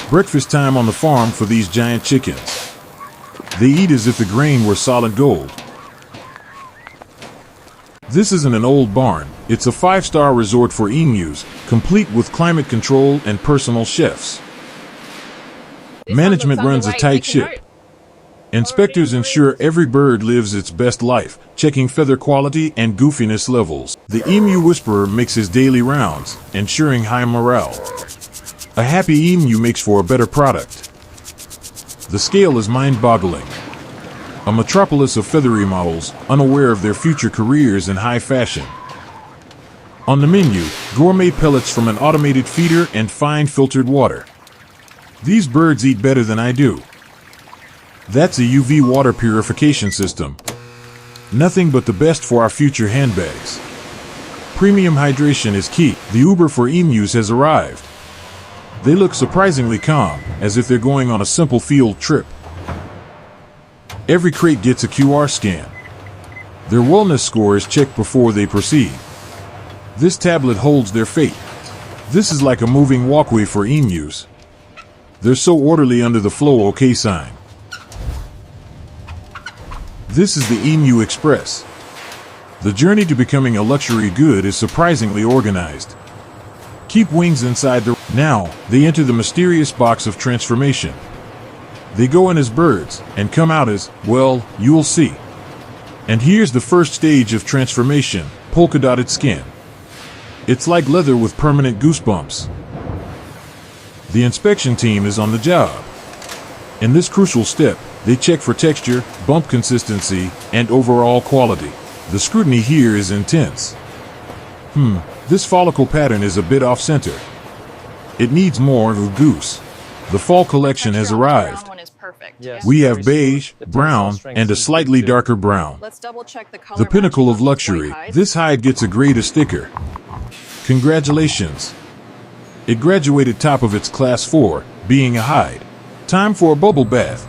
Breakfast time on the farm for these giant chickens. They eat as if the grain were solid gold. This isn't an old barn, it's a 5-star resort for emus, complete with climate control and personal chefs. Management runs a tight ship. Inspectors ensure every bird lives its best life, checking feather quality and goofiness levels. The emu whisperer makes his daily rounds, ensuring high morale. A happy emu makes for a better product. The scale is mind-boggling. A metropolis of feathery models, unaware of their future careers in high fashion. On the menu, gourmet pellets from an automated feeder and fine filtered water. These birds eat better than I do. That's a UV water purification system. Nothing but the best for our future handbags. Premium hydration is key. The Uber for emus has arrived. They look surprisingly calm, as if they're going on a simple field trip. Every crate gets a QR scan. Their wellness score is checked before they proceed. This tablet holds their fate. This is like a moving walkway for emus. They're so orderly under the flow OK sign. This is the Emu Express. The journey to becoming a luxury good is surprisingly organized. Keep wings inside the... Now, they enter the mysterious box of transformation. They go in as birds, and come out as, well, you'll see. And here's the first stage of transformation, polka-dotted skin. It's like leather with permanent goosebumps. The inspection team is on the job. In this crucial step, they check for texture, bump consistency, and overall quality. The scrutiny here is intense. This follicle pattern is a bit off-center. It needs more of a goose. The fall collection has arrived. We have beige, brown, and a slightly darker brown. The pinnacle of luxury. This hide gets a grade A sticker. Congratulations. It graduated top of its class 4, being a hide. Time for a bubble bath.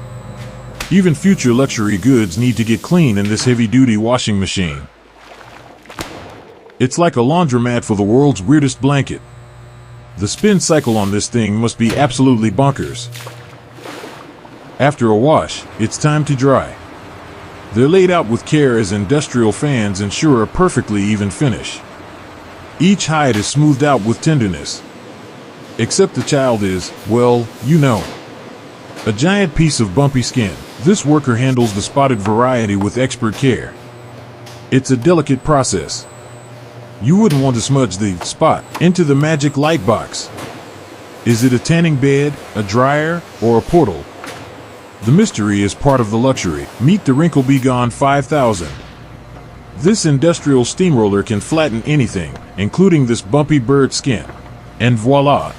Even future luxury goods need to get clean in this heavy-duty washing machine. It's like a laundromat for the world's weirdest blanket. The spin cycle on this thing must be absolutely bonkers. After a wash, it's time to dry. They're laid out with care as industrial fans ensure a perfectly even finish. Each hide is smoothed out with tenderness. Except the child is, well, you know. A giant piece of bumpy skin. This worker handles the spotted variety with expert care. It's a delicate process. You wouldn't want to smudge the spot into the magic light box. Is it a tanning bed, a dryer, or a portal? The mystery is part of the luxury. Meet the Wrinkle Be Gone 5000. This industrial steamroller can flatten anything, including this bumpy bird skin. And voila!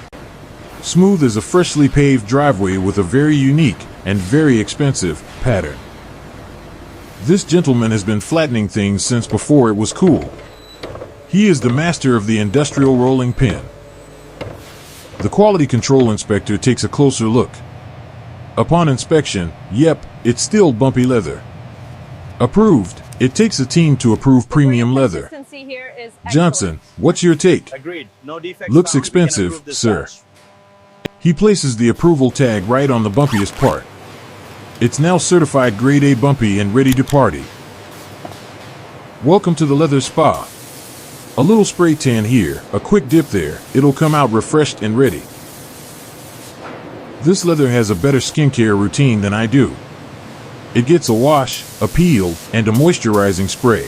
Smooth as a freshly paved driveway with a very unique and very expensive pattern. This gentleman has been flattening things since before it was cool. He is the master of the industrial rolling pin. The quality control inspector takes a closer look. Upon inspection, yep, it's still bumpy leather. Approved. It takes a team to approve premium leather. Johnson, what's your take? Agreed. No defects Looks found. We can expensive, approve this sir. batch. He places the approval tag right on the bumpiest part. It's now certified grade A bumpy and ready to party. Welcome to the leather spa. A little spray tan here, a quick dip there, it'll come out refreshed and ready. This leather has a better skincare routine than I do. It gets a wash, a peel, and a moisturizing spray.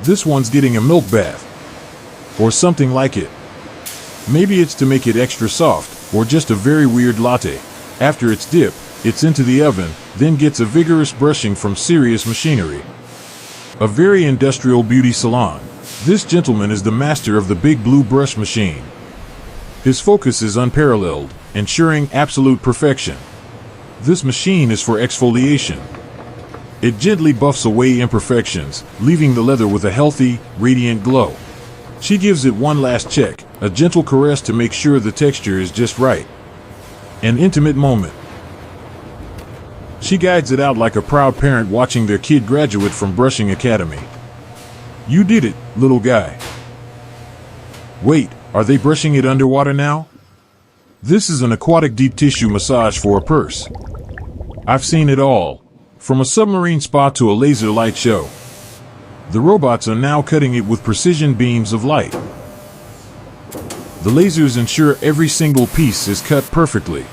This one's getting a milk bath. Or something like it. Maybe it's to make it extra soft, or just a very weird latte. After its dip, it's into the oven, then gets a vigorous brushing from serious machinery. A very industrial beauty salon. This gentleman is the master of the big blue brush machine. His focus is unparalleled, ensuring absolute perfection. This machine is for exfoliation. It gently buffs away imperfections, leaving the leather with a healthy, radiant glow. She gives it one last check, a gentle caress to make sure the texture is just right. An intimate moment. She guides it out like a proud parent watching their kid graduate from brushing academy. You did it, little guy. Wait, are they brushing it underwater now? This is an aquatic deep tissue massage for a purse. I've seen it all, from a submarine spa to a laser light show. The robots are now cutting it with precision beams of light. The lasers ensure every single piece is cut perfectly.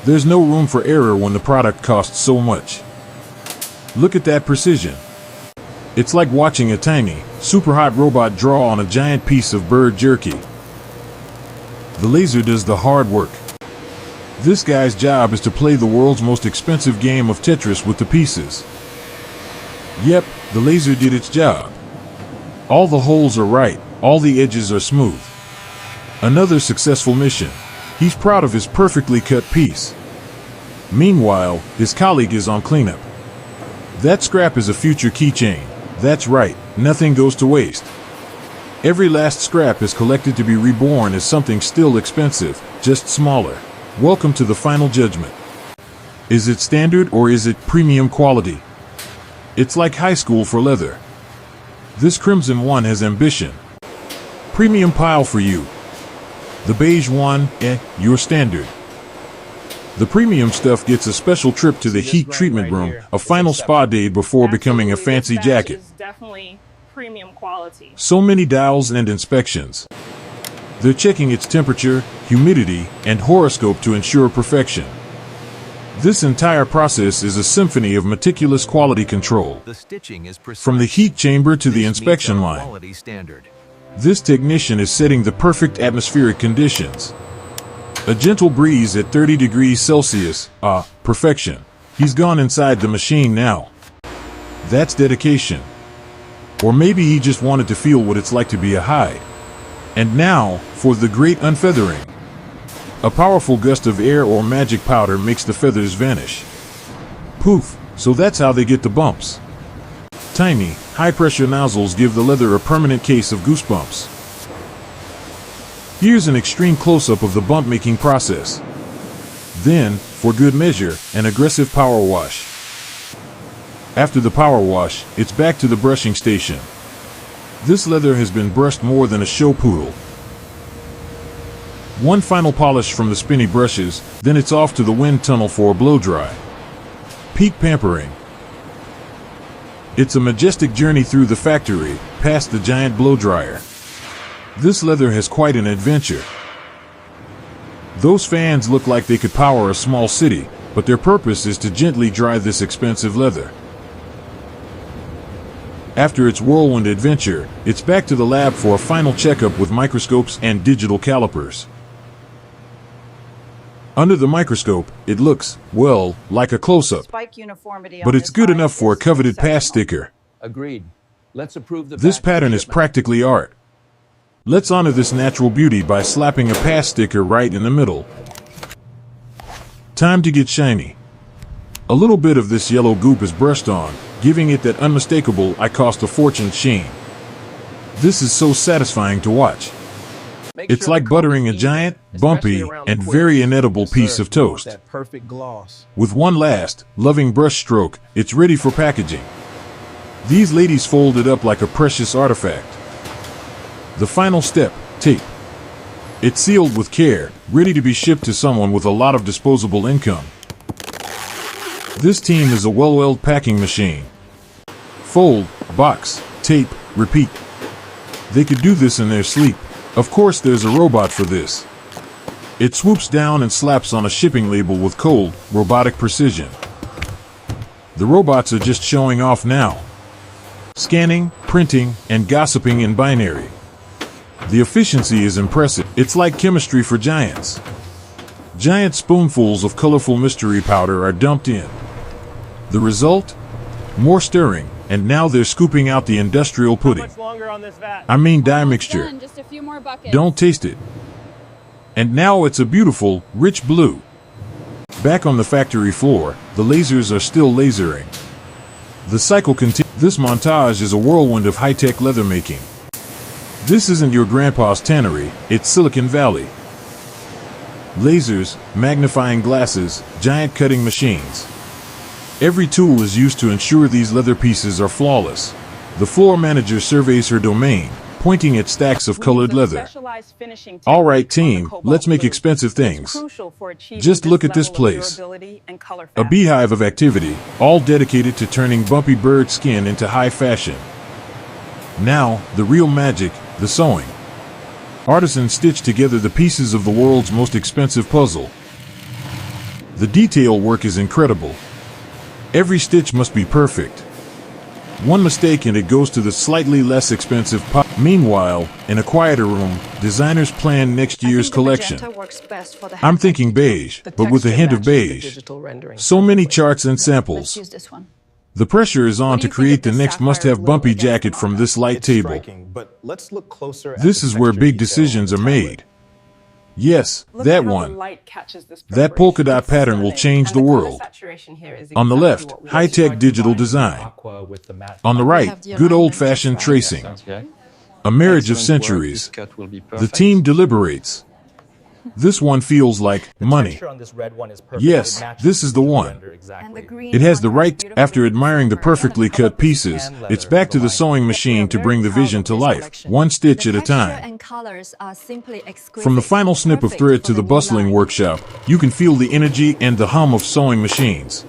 There's no room for error when the product costs so much. Look at that precision. It's like watching a tiny, super hot robot draw on a giant piece of bird jerky. The laser does the hard work. This guy's job is to play the world's most expensive game of Tetris with the pieces. Yep, the laser did its job. All the holes are right, all the edges are smooth. Another successful mission. He's proud of his perfectly cut piece. Meanwhile, his colleague is on cleanup. That scrap is a future keychain. That's right, nothing goes to waste. Every last scrap is collected to be reborn as something still expensive, just smaller. Welcome to the final judgment. Is it standard or is it premium quality? It's like high school for leather. This crimson one has ambition. Premium pile for you. The beige one, your standard. The premium stuff gets a special trip to the heat treatment room, a final spa day before becoming a fancy jacket. Definitely premium quality. So many dials and inspections. They're checking its temperature, humidity, and horoscope to ensure perfection. This entire process is a symphony of meticulous quality control. The stitching is precise. From the heat chamber to the inspection line. Quality standard. This technician is setting the perfect atmospheric conditions. A gentle breeze at 30 degrees Celsius, perfection. He's gone inside the machine now. That's dedication. Or maybe he just wanted to feel what it's like to be a hide. And now, for the great unfeathering. A powerful gust of air or magic powder makes the feathers vanish. Poof, so that's how they get the bumps. Tiny, high-pressure nozzles give the leather a permanent case of goosebumps. Here's an extreme close-up of the bump-making process. Then, for good measure, an aggressive power wash. After the power wash, it's back to the brushing station. This leather has been brushed more than a show poodle. One final polish from the spinny brushes, then it's off to the wind tunnel for a blow-dry. Peak pampering. It's a majestic journey through the factory, past the giant blow-dryer. This leather has quite an adventure. Those fans look like they could power a small city, but their purpose is to gently dry this expensive leather. After its whirlwind adventure, it's back to the lab for a final checkup with microscopes and digital calipers. Under the microscope, it looks, well, like a close-up. But it's good enough for a coveted pass sticker. Agreed. Let's approve the This pattern is practically art. Let's honor this natural beauty by slapping a pass sticker right in the middle. Time to get shiny. A little bit of this yellow goop is brushed on, giving it that unmistakable "I cost a fortune" sheen. This is so satisfying to watch. It's like buttering a giant, bumpy, and very inedible piece of toast. That perfect gloss. With one last, loving brush stroke, it's ready for packaging. These ladies fold it up like a precious artifact. The final step, tape. It's sealed with care, ready to be shipped to someone with a lot of disposable income. This team is a well-oiled packing machine. Fold, box, tape, repeat. They could do this in their sleep. Of course there's a robot for this. It swoops down and slaps on a shipping label with cold, robotic precision. The robots are just showing off now. Scanning, printing, and gossiping in binary. The efficiency is impressive. It's like chemistry for giants. Giant spoonfuls of colorful mystery powder are dumped in. The result? More stirring, and now they're scooping out the industrial pudding. I mean dye mixture. Just a few more buckets. Don't taste it. And now it's a beautiful, rich blue. Back on the factory floor, the lasers are still lasering. The cycle continues. This montage is a whirlwind of high-tech leather making. This isn't your grandpa's tannery, it's Silicon Valley. Lasers, magnifying glasses, giant cutting machines. Every tool is used to ensure these leather pieces are flawless. The floor manager surveys her domain, pointing at stacks of We colored use a leather. specialized finishing All right, technique on the team, cobalt let's make blue. expensive It's things. crucial for achieving Just look at this level of place. durability and color A factor. beehive of activity, all dedicated to turning bumpy bird skin into high fashion. Now, the real magic, the sewing. Artisans stitch together the pieces of the world's most expensive puzzle. The detail work is incredible. Every stitch must be perfect. One mistake and it goes to the slightly less expensive pot. Meanwhile, in a quieter room, designers plan next year's collection. I'm thinking beige, but with a hint of beige. So many charts and samples. Use this one. The pressure is on What do to you think create of the this next sapphire must-have blue bumpy against the jacket from mock-up? this light It's table. striking, but let's look closer at This the is where texture big detail decisions on are the tablet. made. Yes, Look that at how the one. light catches this That polka preparation. dot It's pattern will stunning. change the world. On the left, high-tech digital design. On the right, good old-fashioned tracing. A marriage of centuries. The team deliberates. This one feels like money. Texture on this red one is perfect. Yes, It matches this is the one. render exactly. And the green It has the one right. beautiful After admiring the perfectly cut pieces, tan leather it's back to the for sewing lining. machine to bring the vision to life, one stitch at a time. From the final snip of thread to the bustling workshop, you can feel the energy and the hum of sewing machines.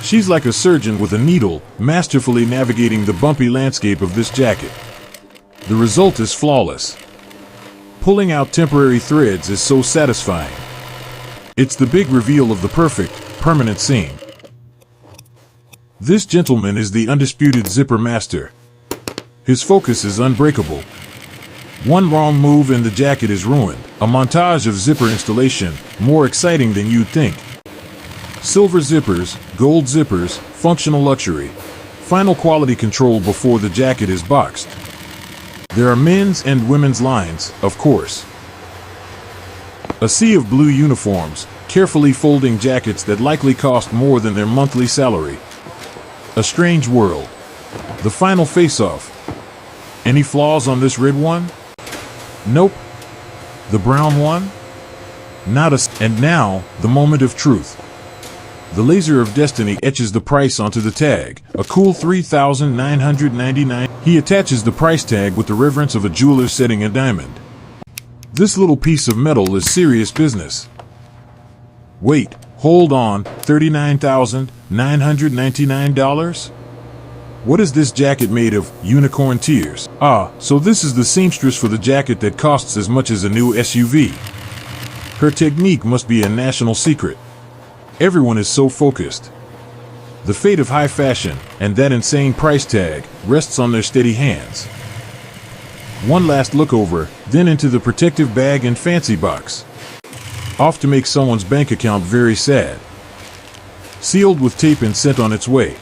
She's like a surgeon with a needle, masterfully navigating the bumpy landscape of this jacket. The result is flawless. Pulling out temporary threads is so satisfying. It's the big reveal of the perfect, permanent seam. This gentleman is the undisputed zipper master. His focus is unbreakable. One wrong move and the jacket is ruined. A montage of zipper installation, more exciting than you'd think. Silver zippers, gold zippers, functional luxury. Final quality control before the jacket is boxed. There are men's and women's lines, of course. A sea of blue uniforms, carefully folding jackets that likely cost more than their monthly salary. A strange world. The final face-off. Any flaws on this red one? Nope. The brown one? Not a. And now, the moment of truth. The laser of destiny etches the price onto the tag, a cool $3,999. He attaches the price tag with the reverence of a jeweler setting a diamond. This little piece of metal is serious business. Wait, hold on, $39,999? What is this jacket made of? Unicorn tears. Ah, so this is the seamstress for the jacket that costs as much as a new SUV. Her technique must be a national secret. Everyone is so focused. The fate of high fashion, and that insane price tag, rests on their steady hands. One last look over, then into the protective bag and fancy box. Off to make someone's bank account very sad. Sealed with tape and sent on its way.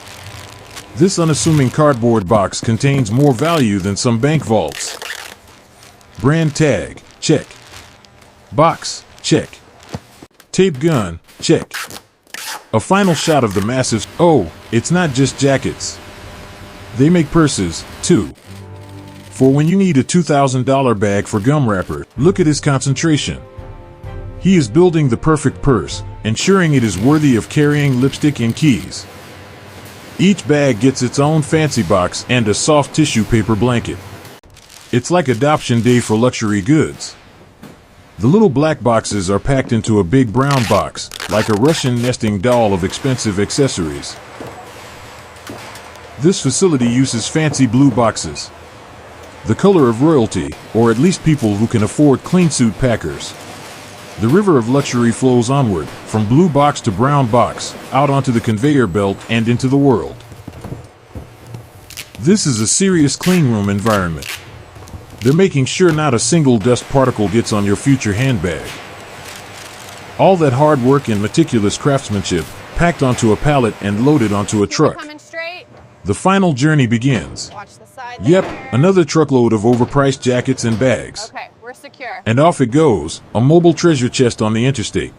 This unassuming cardboard box contains more value than some bank vaults. Brand tag, check. Box, check. Tape gun, check. A final shot of the massive. Oh, it's not just jackets. They make purses, too. For when you need a $2,000 bag for gum wrapper, look at his concentration. He is building the perfect purse, ensuring it is worthy of carrying lipstick and keys. Each bag gets its own fancy box and a soft tissue paper blanket. It's like adoption day for luxury goods. The little black boxes are packed into a big brown box, like a Russian nesting doll of expensive accessories. This facility uses fancy blue boxes. The color of royalty, or at least people who can afford clean suit packers. The river of luxury flows onward, from blue box to brown box, out onto the conveyor belt and into the world. This is a serious cleanroom environment. They're making sure not a single dust particle gets on your future handbag. All that hard work and meticulous craftsmanship, packed onto a pallet and loaded onto a truck. Coming straight. The final journey begins. Watch the side. Yep, there. another truckload of overpriced jackets and bags. Okay, we're secure. And off it goes, a mobile treasure chest on the interstate.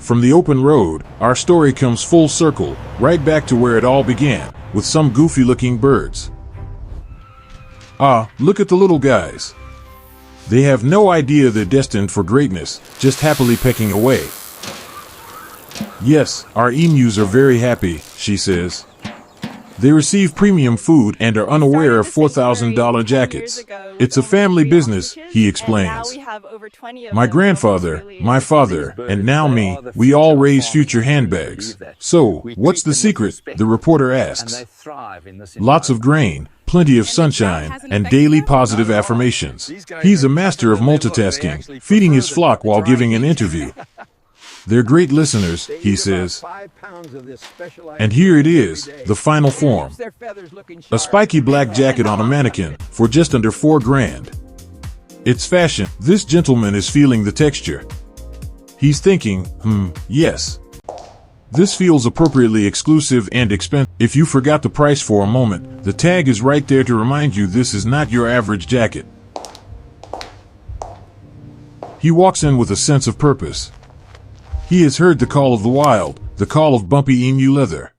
From the open road, our story comes full circle, right back to where it all began, with some goofy-looking birds. Ah, look at the little guys. They have no idea they're destined for greatness, just happily pecking away. Yes, our emus are very happy, she says. They receive premium food and are unaware of $4,000 jackets. It's a family business, he explains. My grandfather, my father, and now me, we all raise future handbags. So, what's the secret? The reporter asks. Lots of grain, plenty of sunshine, and daily positive affirmations. He's a master of multitasking, feeding his flock while giving an interview. They're great listeners, he says. And here it is, the final form. A spiky black jacket on a mannequin, for just under $4,000. It's fashion. This gentleman is feeling the texture. He's thinking, yes. This feels appropriately exclusive and expensive. If you forgot the price for a moment, the tag is right there to remind you this is not your average jacket. He walks in with a sense of purpose. He has heard the call of the wild, the call of bumpy emu leather.